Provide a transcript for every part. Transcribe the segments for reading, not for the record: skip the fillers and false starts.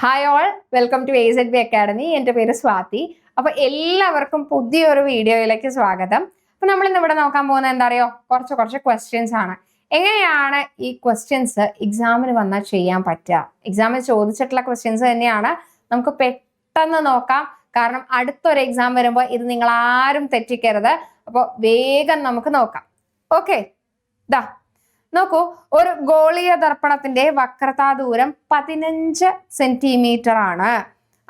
Hi all, welcome to AZB academy. എൻ്റെ പേര് സ്വാതി. അപ്പൊ എല്ലാവർക്കും പുതിയൊരു വീഡിയോയിലേക്ക് സ്വാഗതം. അപ്പൊ നമ്മൾ ഇന്ന് ഇവിടെ നോക്കാൻ പോകുന്നത് എന്താ അറിയോ, കുറച്ച് ക്വസ്റ്റ്യൻസ് ആണ്. എങ്ങനെയാണ് ഈ ക്വസ്റ്റ്യൻസ് എക്സാമിന് വന്നാൽ ചെയ്യാൻ പറ്റുക? എക്സാമിന് ചോദിച്ചിട്ടുള്ള ക്വസ്റ്റ്യൻസ് തന്നെയാണ്. നമുക്ക് പെട്ടെന്ന് നോക്കാം, കാരണം അടുത്തൊരു എക്സാം വരുമ്പോൾ ഇത് നിങ്ങൾ ആരും തെറ്റിക്കരുത്. അപ്പോൾ വേഗം നമുക്ക് നോക്കാം. ഓക്കെ, ദാ നോക്കൂ, ഒരു ഗോളീയ ദർപ്പണത്തിന്റെ വക്രതാ ദൂരം 15 സെന്റിമീറ്റർ ആണ്.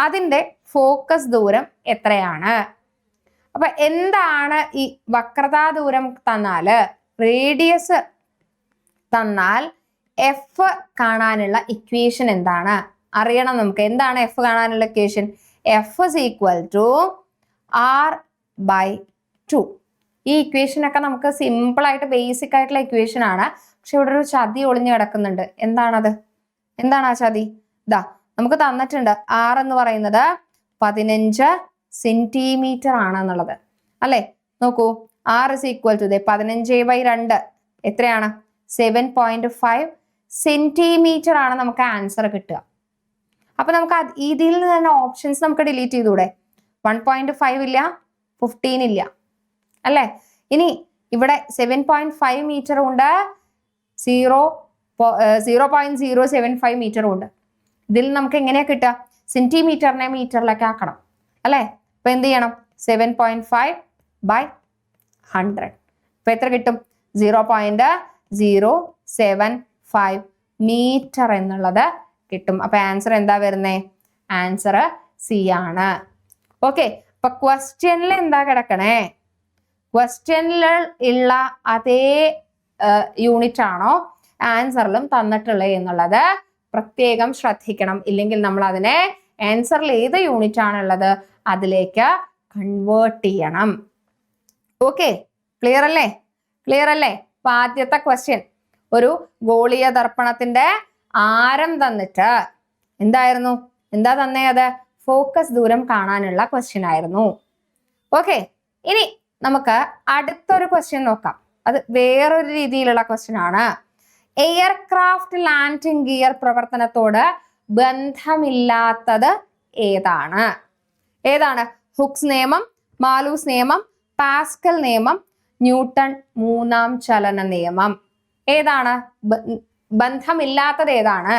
അതിന്റെ ഫോക്കസ് ദൂരം എത്രയാണ്? അപ്പൊ എന്താണ് ഈ വക്രതാ ദൂരം തന്നാല്, റേഡിയസ് തന്നാൽ എഫ് കാണാനുള്ള ഇക്വേഷൻ എന്താണ് അറിയണം നമുക്ക്. എന്താണ് എഫ് കാണാനുള്ള equation? F is equal to r/2. ഈ ഇക്വേഷൻ ഒക്കെ നമുക്ക് സിമ്പിൾ ആയിട്ട് ബേസിക് ആയിട്ടുള്ള ഇക്വേഷൻ ആണ്. പക്ഷെ ഇവിടെ ഒരു ചതി ഒളിഞ്ഞു കിടക്കുന്നുണ്ട്. എന്താണത്? എന്താണ് ആ ചതി? ഇതാ നമുക്ക് തന്നിട്ടുണ്ട് ആർ എന്ന് പറയുന്നത് 15 സെന്റിമീറ്റർ ആണ് എന്നുള്ളത്, അല്ലെ? നോക്കൂ, ആർ ഇസ് ഈക്വൽ ടു 15/2 എത്രയാണ്? 7.5 സെന്റിമീറ്റർ ആണ് നമുക്ക് ആൻസർ കിട്ടുക. അപ്പൊ നമുക്ക് ഇതിൽ നിന്ന് തന്നെ ഓപ്ഷൻസ് നമുക്ക് ഡിലീറ്റ് ചെയ്തൂടെ? 1.5 ഇല്ല, 15 ഇല്ല, അല്ലേ? ഇനി ഇവിടെ 7.5 മീറ്റർ ഉണ്ട്, 0.075 മീറ്റർ ഉണ്ട്. ഇതിൽ നമുക്ക് എങ്ങനെയാ കിട്ടുക? സെന്റിമീറ്ററിനെ മീറ്ററിലേക്ക് ആക്കണം, അല്ലെ? അപ്പൊ എന്ത് ചെയ്യണം? 7.5/100. അപ്പൊ എത്ര കിട്ടും? 0.075 മീറ്റർ എന്നുള്ളത് കിട്ടും. അപ്പൊ ആൻസർ എന്താ വരുന്നേ? ആൻസർ സി ആണ്. ഓക്കെ, അപ്പൊ ക്വസ്റ്റ്യനിൽ എന്താ കിടക്കണേ? ക്വസ്റ്റ്യനിൽ ഉള്ള അതേ യൂണിറ്റ് ആണോ ആൻസറിലും തന്നിട്ടുള്ളത് എന്നുള്ളത് പ്രത്യേകം ശ്രദ്ധിക്കണം. ഇല്ലെങ്കിൽ നമ്മൾ അതിനെ ആൻസറിൽ ഏത് യൂണിറ്റ് ആണുള്ളത് അതിലേക്ക് കൺവേർട്ട് ചെയ്യണം. ഓക്കെ, ക്ലിയർ അല്ലേ? ക്ലിയർ അല്ലേ? അപ്പൊ ആദ്യത്തെ ക്വസ്റ്റ്യൻ, ഒരു ഗോളീയ ദർപ്പണത്തിന്റെ ആരം തന്നിട്ട് എന്തായിരുന്നു? എന്താ തന്നേ? അത് ഫോക്കസ് ദൂരം കാണാനുള്ള ക്വസ്റ്റ്യൻ ആയിരുന്നു. ഓക്കെ, ഇനി നമുക്ക് അടുത്തൊരു ക്വസ്റ്റ്യൻ നോക്കാം. അത് വേറൊരു രീതിയിലുള്ള ക്വസ്റ്റ്യൻ ആണ്. എയർക്രാഫ്റ്റ് ലാൻഡിംഗ് ഗിയർ പ്രവർത്തനത്തോട് ബന്ധമില്ലാത്തത് ഏതാണ്? ഏതാണ്? ഹുക്സ് നിയമം, മാലൂസ് നിയമം, പാസ്കൽ നിയമം, ന്യൂട്ടൺ മൂന്നാം ചലന നിയമം. ഏതാണ് ബന്ധമില്ലാത്തത്? ഏതാണ്?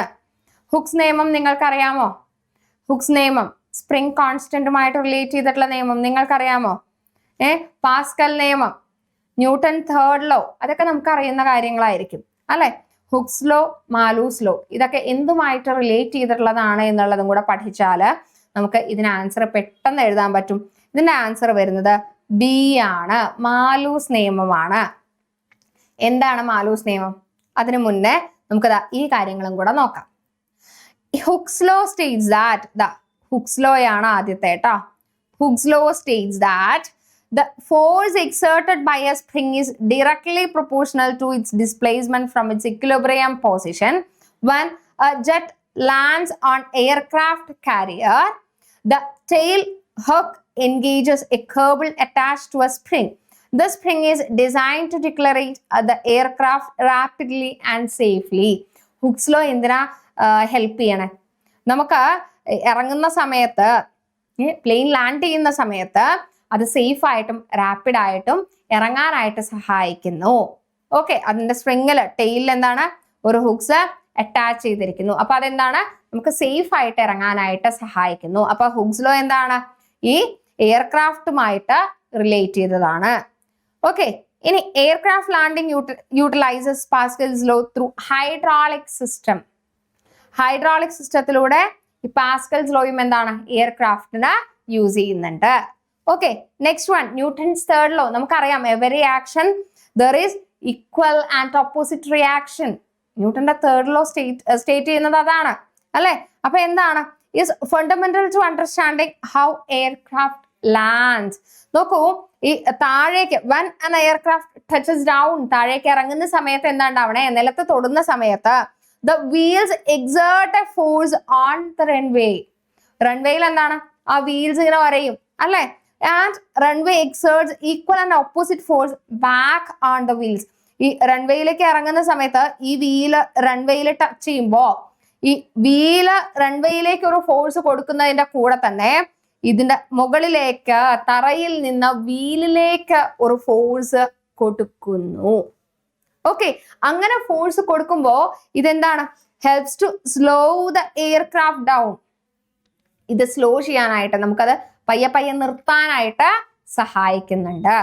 ഹുക്സ് നിയമം നിങ്ങൾക്കറിയാമോ? ഹുക്സ് നിയമം സ്പ്രിംഗ് കോൺസ്റ്റന്റുമായിട്ട് റിലേറ്റ് ചെയ്തിട്ടുള്ള നിയമം നിങ്ങൾക്കറിയാമോ? പാസ്കൽ നിയമം, ന്യൂട്ടൺ തേർഡ് ലോ, അതൊക്കെ നമുക്ക് അറിയുന്ന കാര്യങ്ങളായിരിക്കും, അല്ലെ? ഹുക്സ് ലോ, മാലൂസ് ലോ, ഇതൊക്കെ എന്തുമായിട്ട് റിലേറ്റ് ചെയ്തിട്ടുള്ളതാണ് എന്നുള്ളതും കൂടെ പഠിച്ചാല് നമുക്ക് ഇതിന് ആൻസർ പെട്ടെന്ന് എഴുതാൻ പറ്റും. ഇതിന്റെ ആൻസർ വരുന്നത് ബി ആണ്, മാലൂസ് നിയമമാണ്. എന്താണ് മാലൂസ് നിയമം? അതിനു മുന്നേ നമുക്ക് ഈ കാര്യങ്ങളും കൂടെ നോക്കാം. Hooks law States that, hooks law ആണ് ആദ്യത്തെ കേട്ടോ. Hooks law States that the force exerted by a spring is directly proportional to its displacement from its equilibrium position. When a jet lands on aircraft carrier, the tail hook engages a cable attached to a spring. The spring is designed to declerate the aircraft rapidly and safely. Hooke's law എന്തിനാ help ചെയ്യണേ? നമുക്ക് ഇറങ്ങുന്ന സമയത്ത്, plain land ചെയ്യുന്ന സമയത്ത് അത് safe ആയിട്ടും rapid ആയിട്ടും ഇറങ്ങാനായിട്ട് സഹായിക്കുന്നു. ഓക്കെ, അതിന്റെ സ്പ്രിങ്ങിൽ, ടെയിലിൽ എന്താണ്? ഒരു ഹുക്സ് അറ്റാച്ച് ചെയ്തിരിക്കുന്നു. അപ്പൊ അതെന്താണ്? നമുക്ക് സേഫ് ആയിട്ട് ഇറങ്ങാനായിട്ട് സഹായിക്കുന്നു. അപ്പൊ ഹുക്സ് ലോ എന്താണ്? ഈ എയർക്രാഫ്റ്റുമായിട്ട് റിലേറ്റ് ചെയ്തതാണ്. ഓക്കെ, ഇനി aircraft landing utilises Pascal's law through hydraulic system. Hydraulic സിസ്റ്റത്തിലൂടെ ഈ പാസ്കൽസ് ലോയും എന്താണ്? എയർക്രാഫ്റ്റിന് യൂസ് ചെയ്യുന്നുണ്ട്. Okay, next one, Newton's third law. നമുക്കറിയാം, every action there is equal and opposite reaction. ന്യൂട്ടന്റെ തേർഡ് ലോ സ്റ്റേറ്റ് ചെയ്യുന്നത് അതാണ്, അല്ലെ? അപ്പൊ എന്താണ്? Is fundamental to understanding how aircraft lands. നോക്കൂ, ഈ താഴേക്ക് when an aircraft touches down, താഴേക്ക് ഇറങ്ങുന്ന സമയത്ത് എന്താ ഉണ്ടാവണേ? നിലത്ത് തൊടുന്ന സമയത്ത് the wheels exert a force on the runway. റൺവേയിൽ എന്താണ്? ആ വീൽസ് ഇങ്ങനെ വരയും, അല്ലെ? And runway exerts equal and opposite force back on the wheels. ഈ റൺവേയിലേക്ക് ഇറങ്ങുന്ന സമയത്ത് ഈ വീല് റൺവേയിൽ ടച്ച് ചെയ്യുമ്പോൾ ഈ വീല് റൺവേയിലേക്ക് ഒരു ഫോഴ്സ് കൊടുക്കുന്നതിന്റെ കൂടെ തന്നെ ഇതിന്റെ മുകളിലേക്ക് തറയിൽ നിന്ന് വീലിലേക്ക് ഒരു ഫോഴ്സ് കൊടുക്കുന്നു. ഓക്കെ, അങ്ങനെ ഫോഴ്സ് കൊടുക്കുമ്പോ ഇതെന്താണ്? Helps to slow the aircraft down. ഇത് സ്ലോ ചെയ്യാനായിട്ട്, നമുക്കത് പയ്യെ പയ്യെ നിർത്താനായിട്ട് സഹായിക്കുന്നുണ്ട്.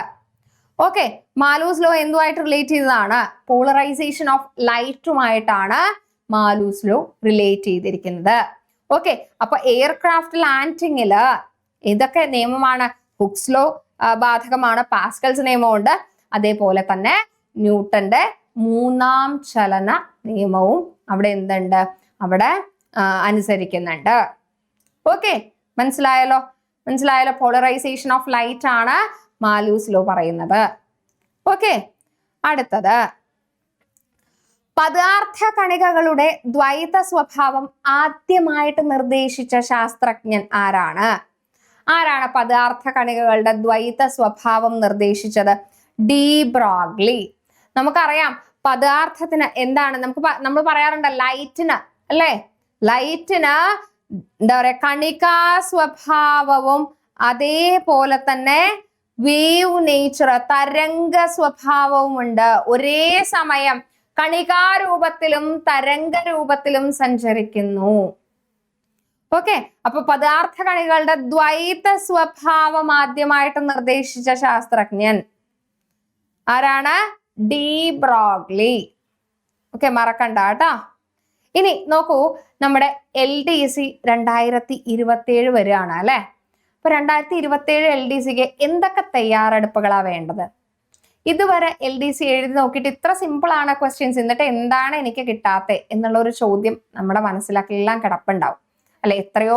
ഓക്കെ, മാലൂസ് ലോ എന്തുമായിട്ട് റിലേറ്റ് ചെയ്തതാണ്? പോളറൈസേഷൻ ഓഫ് ലൈറ്റുമായിട്ടാണ് മാലൂസ് ലോ റിലേറ്റ് ചെയ്തിരിക്കുന്നത്. ഓക്കെ, അപ്പൊ എയർക്രാഫ്റ്റ് ലാൻഡിങ്ങില് ഇതൊക്കെ നിയമമാണ്. ഹുക്സ് ലോ ബാധകമാണ്, പാസ്കൽസ് നിയമമുണ്ട്, അതേപോലെ തന്നെ ന്യൂട്ടന്റെ മൂന്നാം ചലന നിയമവും അവിടെ എന്തുണ്ട്? അവിടെ അനുസരിക്കുന്നുണ്ട്. ഓക്കെ, മനസ്സിലായല്ലോ? പോളറൈസേഷൻ ഓഫ് ലൈറ്റ് ആണ് മാലൂസ് ലോ പറയുന്നത്. ഓക്കെ, അടുത്തത് പദാർത്ഥ കണികകളുടെ ദ്വൈത സ്വഭാവം ആദ്യമായിട്ട് നിർദ്ദേശിച്ച ശാസ്ത്രജ്ഞൻ ആരാണ്? പദാർത്ഥ കണികകളുടെ ദ്വൈത സ്വഭാവം നിർദ്ദേശിച്ചത്? D Broglie. നമുക്കറിയാം പദാർത്ഥത്തിന് എന്താണ്, നമ്മൾ പറയാറുണ്ട് ലൈറ്റിന്, അല്ലെ? ലൈറ്റിന് എന്താ പറയാ, കണികാ സ്വഭാവവും അതേപോലെ തന്നെ വേവ് നേച്ചർ, തരംഗ സ്വഭാവവും ഉണ്ട്. ഒരേ സമയം കണികാരൂപത്തിലും തരംഗ രൂപത്തിലും സഞ്ചരിക്കുന്നു. ഓക്കെ, അപ്പൊ പദാർത്ഥ കണികളുടെ ദ്വൈത സ്വഭാവം ആദ്യമായിട്ട് നിർദ്ദേശിച്ച ശാസ്ത്രജ്ഞൻ ആരാണ്? D Broglie. ഓക്കെ, മറക്കണ്ട കേട്ടോ. ഇനി നോക്കൂ, നമ്മുടെ LDC 2027 വരികയാണ് അല്ലെ? അപ്പൊ 2027 LDCക്ക് എന്തൊക്കെ തയ്യാറെടുപ്പുകളാ വേണ്ടത്? ഇതുവരെ LDC എഴുതി നോക്കിയിട്ട് ഇത്ര സിമ്പിൾ ആണ് ക്വസ്റ്റ്യൻസ്, എന്നിട്ട് എന്താണ് എനിക്ക് കിട്ടാത്തത് എന്നുള്ള ഒരു ചോദ്യം നമ്മുടെ മനസ്സിലെല്ലാം കിടപ്പുണ്ടാവും അല്ലെ? എത്രയോ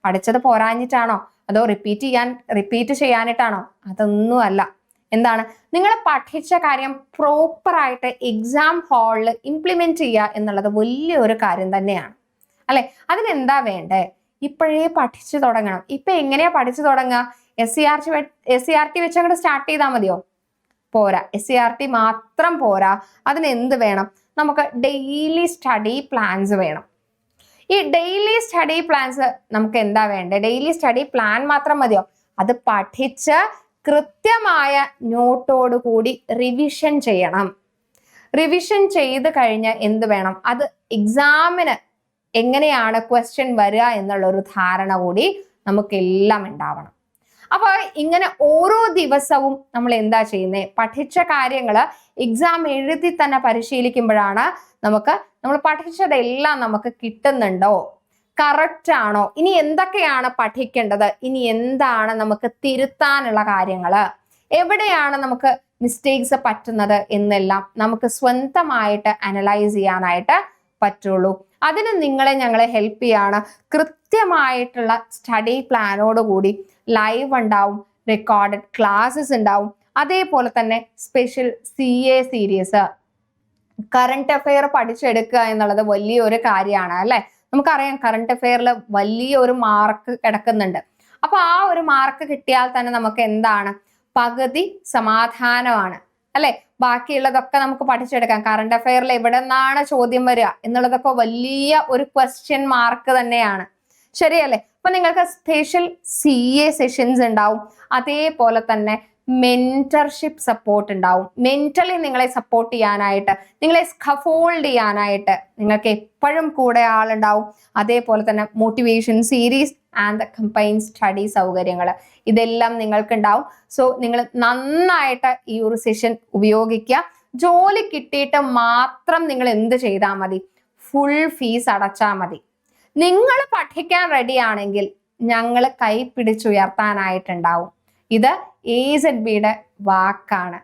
പഠിച്ചത് പോരാഞ്ഞിട്ടാണോ, അതോ റിപ്പീറ്റ് ചെയ്യാനിട്ടാണോ? അതൊന്നും അല്ല. എന്താണ്, നിങ്ങൾ പഠിച്ച കാര്യം പ്രോപ്പറായിട്ട് എക്സാം ഹാളിൽ ഇംപ്ലിമെന്റ് ചെയ്യുക എന്നുള്ളത് വലിയൊരു കാര്യം തന്നെയാണ് അല്ലെ? അതിനെന്താ വേണ്ടേ? ഇപ്പോഴേ പഠിച്ചു തുടങ്ങണം. ഇപ്പൊ എങ്ങനെയാ പഠിച്ചു തുടങ്ങുക? SCRT വെച്ച് അങ്ങോട്ട് സ്റ്റാർട്ട് ചെയ്താൽ മതിയോ? പോരാ, SCRT മാത്രം പോരാ. അതിന് എന്ത് വേണം? നമുക്ക് ഡെയിലി സ്റ്റഡി പ്ലാൻസ് വേണം. ഈ ഡെയിലി സ്റ്റഡി പ്ലാൻസ് നമുക്ക് എന്താ വേണ്ടേ? ഡെയിലി സ്റ്റഡി പ്ലാൻ മാത്രം മതിയോ? അത് പഠിച്ച് കൃത്യമായ നോട്ടോട് കൂടി റിവിഷൻ ചെയ്യണം. റിവിഷൻ ചെയ്ത് കഴിഞ്ഞ് എന്ത് വേണം? അത് എക്സാമിന് എങ്ങനെയാണ് ക്വസ്റ്റ്യൻ വരിക എന്നുള്ള ഒരു ധാരണ കൂടി നമുക്കെല്ലാം ഉണ്ടാവണം. അപ്പൊ ഇങ്ങനെ ഓരോ ദിവസവും നമ്മൾ എന്താ ചെയ്യുന്നത്? പഠിച്ച കാര്യങ്ങള് എക്സാം എഴുതി തന്നെ പരിശീലിക്കുമ്പോഴാണ് നമ്മൾ പഠിച്ചതെല്ലാം നമുക്ക് കിട്ടുന്നുണ്ടോ, കറക്റ്റ് ആണോ, ഇനി എന്തൊക്കെയാണ് പഠിക്കേണ്ടത്, ഇനി എന്താണ് നമുക്ക് തിരുത്താനുള്ള കാര്യങ്ങള്, എവിടെയാണ് നമുക്ക് മിസ്റ്റേക്സ് പറ്റുന്നത് എന്നെല്ലാം നമുക്ക് സ്വന്തമായിട്ട് അനലൈസ് ചെയ്യാനായിട്ട് പറ്റുള്ളൂ. അതിന് ഞങ്ങളെ ഹെൽപ്പ് ചെയ്യാണ് കൃത്യമായിട്ടുള്ള സ്റ്റഡി പ്ലാനോടുകൂടി ലൈവ് ഉണ്ടാവും, റെക്കോർഡഡ് ക്ലാസ്സസ് ഉണ്ടാവും, അതേപോലെ തന്നെ special CA series, current affair പഠിച്ചെടുക്കുക എന്നുള്ളത് വലിയൊരു കാര്യമാണ് അല്ലെ? നമുക്കറിയാം കറണ്ട് അഫെയറിൽ വലിയൊരു മാർക്ക് കിടക്കുന്നുണ്ട്. അപ്പൊ ആ ഒരു മാർക്ക് കിട്ടിയാൽ തന്നെ നമുക്ക് എന്താണ്? പകുതി സമാധാനമാണ് അല്ലെ? ബാക്കിയുള്ളതൊക്കെ നമുക്ക് പഠിച്ചെടുക്കാം. കറണ്ട് അഫെയറിൽ എവിടെ നിന്നാണ് ചോദ്യം വരിക എന്നുള്ളതൊക്കെ വലിയ ഒരു ക്വസ്റ്റ്യൻ മാർക്ക് തന്നെയാണ്, ശരിയല്ലേ? അപ്പൊ നിങ്ങൾക്ക് സ്പെഷ്യൽ CA സെഷൻസ് ഉണ്ടാവും, അതേപോലെ തന്നെ മെന്റർഷിപ്പ് സപ്പോർട്ട് ഉണ്ടാവും. മെന്റലി നിങ്ങളെ സപ്പോർട്ട് ചെയ്യാനായിട്ട്, നിങ്ങളെ സ്കഫോൾഡ് ചെയ്യാനായിട്ട് നിങ്ങൾക്ക് എപ്പോഴും കൂടെ ആളുണ്ടാവും. അതേപോലെ തന്നെ motivation series and combine study സൗകര്യങ്ങൾ ഇതെല്ലാം നിങ്ങൾക്ക് ഉണ്ടാവും. സോ നിങ്ങൾ നന്നായിട്ട് ഈ ഒരു സെഷൻ ഉപയോഗിക്കുക. ജോലി കിട്ടിയിട്ട് മാത്രം നിങ്ങൾ എന്ത് ചെയ്താൽ മതി? ഫുൾ ഫീസ് അടച്ചാൽ മതി. നിങ്ങൾ പഠിക്കാൻ റെഡി ആണെങ്കിൽ ഞങ്ങൾ കൈ പിടിച്ചുയർത്താനായിട്ടുണ്ടാവും. ഇത് AZBയുടെ വാക്കാണ്.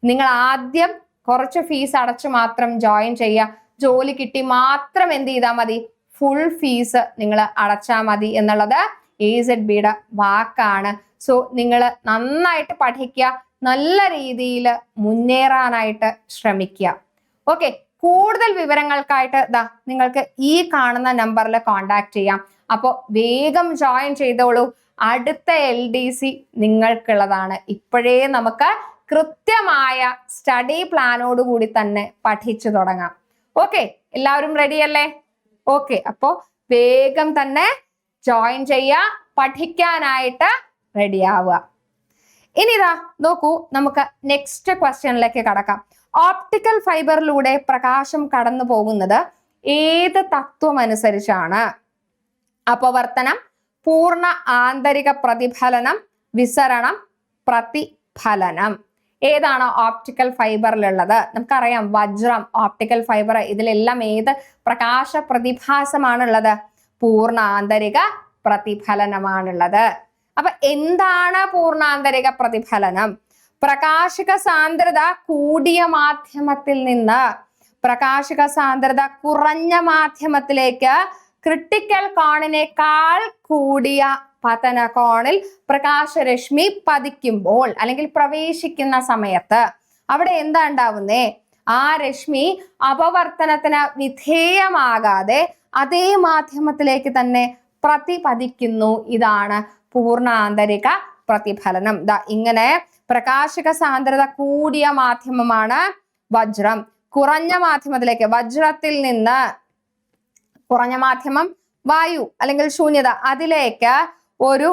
നിങ്ങൾ ആദ്യം കുറച്ച് ഫീസ് അടച്ചു മാത്രം ജോയിൻ ചെയ്യുക. ജോലി കിട്ടി മാത്രം എന്ത് ചെയ്താൽ മതി? ഫുൾ ഫീസ് നിങ്ങൾ അടച്ചാൽ മതി എന്നുള്ളത് AZBയുടെ വാക്കാണ്. സോ നിങ്ങൾ നന്നായിട്ട് പഠിക്കുക, നല്ല രീതിയിൽ മുന്നേറാനായിട്ട് ശ്രമിക്കുക. ഓക്കെ, കൂടുതൽ വിവരങ്ങൾക്കായിട്ട് നിങ്ങൾക്ക് ഈ കാണുന്ന നമ്പറിൽ കോണ്ടാക്ട് ചെയ്യാം. അപ്പോൾ വേഗം ജോയിൻ ചെയ്തോളൂ. അടുത്ത LDC നിങ്ങൾക്കുള്ളതാണ്. ഇപ്പോഴേ നമുക്ക് കൃത്യമായ സ്റ്റഡി പ്ലാനോട് കൂടി തന്നെ പഠിച്ചു തുടങ്ങാം. ഓക്കെ, എല്ലാവരും റെഡി അല്ലേ? ഓക്കെ, അപ്പോ വേഗം തന്നെ ജോയിൻ ചെയ്യുക, പഠിക്കാനായിട്ട് റെഡി ആവുക. ഇനി ഇതാ നോക്കൂ, നമുക്ക് നെക്സ്റ്റ് ക്വസ്റ്റ്യനിലേക്ക് കടക്കാം. ഓപ്റ്റിക്കൽ ഫൈബറിലൂടെ പ്രകാശം കടന്നു പോകുന്നത് ഏത് തത്വം അനുസരിച്ചാണ്? അപവർത്തനം, പൂർണ്ണ ആന്തരിക പ്രതിഫലനം, വിസരണം, പ്രതിഫലനം. ഏതാണ് ഓപ്റ്റിക്കൽ ഫൈബറിലുള്ളത്? നമുക്കറിയാം വജ്രം, ഓപ്റ്റിക്കൽ ഫൈബർ, ഇതിലെല്ലാം ഏത് പ്രകാശ പ്രതിഭാസമാണുള്ളത്? പൂർണ്ണ ആന്തരിക പ്രതിഫലനമാണുള്ളത്. അപ്പൊ എന്താണ് പൂർണ്ണാന്തരിക പ്രതിഫലനം? പ്രകാശിക സാന്ദ്രത കൂടിയ മാധ്യമത്തിൽ നിന്ന് പ്രകാശിക സാന്ദ്രത കുറഞ്ഞ മാധ്യമത്തിലേക്ക് ക്രിട്ടിക്കൽ കോണിനേക്കാൾ കൂടിയ പതന കോണിൽ പ്രകാശരശ്മി പതിക്കുമ്പോൾ അല്ലെങ്കിൽ പ്രവേശിക്കുന്ന സമയത്ത് അവിടെ എന്താ ഉണ്ടാവുന്നേ? ആ രശ്മി അപവർത്തനത്തിന് വിധേയമാകാതെ അതേ മാധ്യമത്തിലേക്ക് തന്നെ പ്രതിപതിക്കുന്നു. ഇതാണ് പൂർണ്ണ ആന്തരിക പ്രതിഫലനം. ഇങ്ങനെ പ്രകാശിക സാന്ദ്രത കൂടിയ മാധ്യമമാണ് വജ്രം. കുറഞ്ഞ മാധ്യമത്തിലേക്ക്, വജ്രത്തിൽ നിന്ന് കുറഞ്ഞ മാധ്യമം വായു അല്ലെങ്കിൽ ശൂന്യത, അതിലേക്ക് ഒരു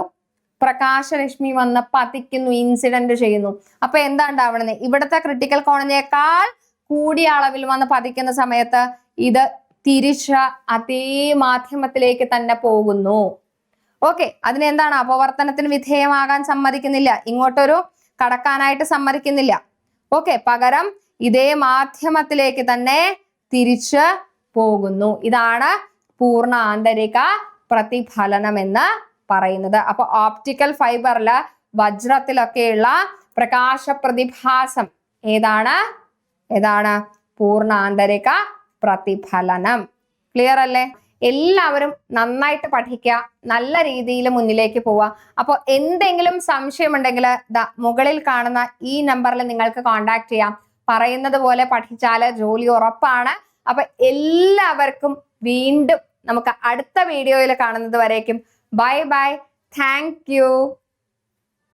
പ്രകാശരശ്മി വന്ന് പതിക്കുന്നു, ഇൻസിഡന്റ് ചെയ്യുന്നു. അപ്പൊ എന്താ ഉണ്ടാവണത്? ഇവിടുത്തെ ക്രിട്ടിക്കൽ കോണിനേക്കാൾ കൂടിയ അളവിൽ വന്ന് പതിക്കുന്ന സമയത്ത് ഇത് തിരിച്ച് അതേ മാധ്യമത്തിലേക്ക് തന്നെ പോകുന്നു. ഓക്കെ, അതിനെന്താണ്? അപവർത്തനത്തിന് വിധേയമാകാൻ സമ്മതിക്കുന്നില്ല, ഇങ്ങോട്ടൊരു കടക്കാനായിട്ട് സമ്മതിക്കുന്നില്ല. ഓക്കെ, പകരം ഇതേ മാധ്യമത്തിലേക്ക് തന്നെ തിരിച്ച് പോകുന്നു. ഇതാണ് പൂർണ്ണ ആന്തരിക പ്രതിഫലനം എന്ന് പറയുന്നത്. അപ്പൊ ഓപ്റ്റിക്കൽ ഫൈബറില്, വജ്രത്തിലൊക്കെയുള്ള പ്രകാശ പ്രതിഭാസം ഏതാണ്? പൂർണ്ണ ആന്തരിക പ്രതിഫലനം. ക്ലിയർ അല്ലേ? എല്ലാവരും നന്നായിട്ട് പഠിക്കുക, നല്ല രീതിയിൽ മുന്നിലേക്ക് പോവുക. അപ്പോൾ എന്തെങ്കിലും സംശയമുണ്ടെങ്കിൽ മുകളിൽ കാണുന്ന ഈ നമ്പറിൽ നിങ്ങൾക്ക് കോണ്ടാക്ട് ചെയ്യാം. പറയുന്നത് പോലെ പഠിച്ചാല് ജോലി ഉറപ്പാണ്. അപ്പൊ എല്ലാവർക്കും വീണ്ടും നമുക്ക് അടുത്ത വീഡിയോയിൽ കാണുന്നത് വരേക്കും ബൈ ബൈ. Thank you.